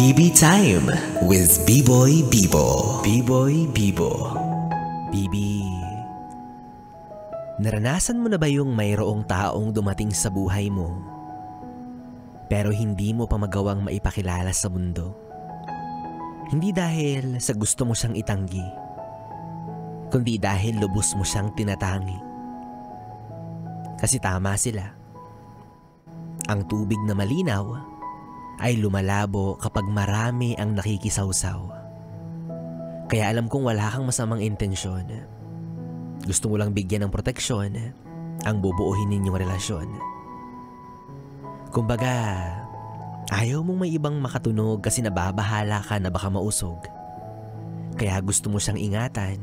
BB Time with B-Boy Bibo. B-Boy Bibo. BB, naranasan mo na ba yung mayroong taong dumating sa buhay mo pero hindi mo pa magawang maipakilala sa mundo? Hindi dahil sa gusto mo siyang itanggi, kundi dahil lubos mo siyang tinatangi. Kasi tama sila. Ang tubig na malinaw ay lumalabo kapag marami ang nakikisawsaw. Kaya alam kong wala kang masamang intensyon. Gusto mo lang bigyan ng proteksyon ang bubuuhin ninyong relasyon. Kumbaga, ayaw mong may ibang makatunog kasi nababahala ka na baka mausog. Kaya gusto mo siyang ingatan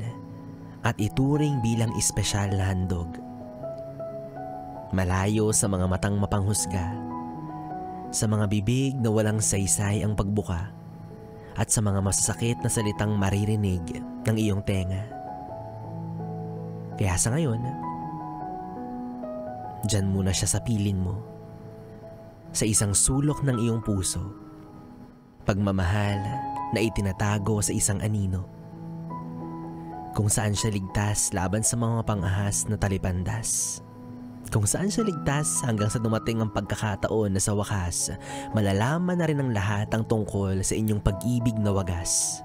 at ituring bilang espesyal na handog. Malayo sa mga matang mapanghusga, sa mga bibig na walang saysay ang pagbuka, at sa mga masasakit na salitang maririnig ng iyong tenga. Kaya sa ngayon, dyan muna siya sa piling mo, sa isang sulok ng iyong puso, pagmamahal na itinatago sa isang anino, kung saan siya ligtas laban sa mga pang-ahas na talipandas. Kung saan siya ligtas hanggang sa dumating ang pagkakataon na sa wakas, malalaman na rin ng lahat ang tungkol sa inyong pag-ibig na wagas.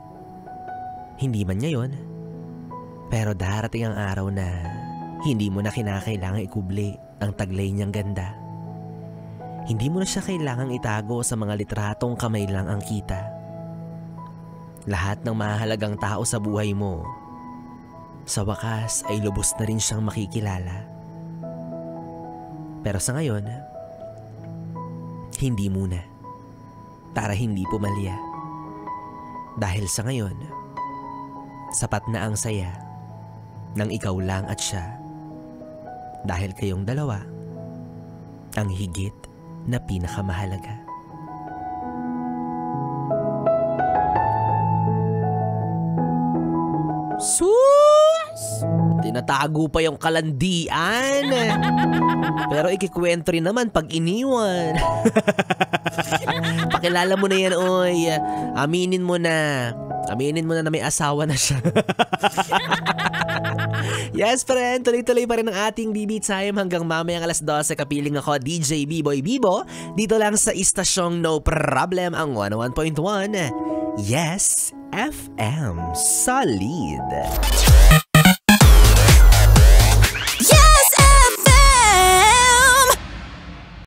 Hindi man ngayon, pero darating ang araw na hindi mo na kinakailangang ikubli ang taglay niyang ganda. Hindi mo na siya kailangang itago sa mga litratong kamay lang ang kita. Lahat ng mahalagang tao sa buhay mo, sa wakas ay lubos na rin siyang makikilala. Pero sa ngayon, hindi muna. Para hindi pumalya. Dahil sa ngayon, sapat na ang saya ng ikaw lang at siya. Dahil kayong dalawa ang higit na pinakamahalaga. Sus! Tinatago pa yung kalandian. Pero ikikwento rin naman pag iniwan. Pakilala mo na yan, oy. Aminin mo na. Aminin mo na may asawa na siya. Yes, friend. Tuloy-tuloy pa rin ang ating BB Time hanggang mamayang alas 12. Kapiling ako, DJ B-Boy Bibo. Dito lang sa istasyong No Problem, ang 101.1. Yes, FM. Solid.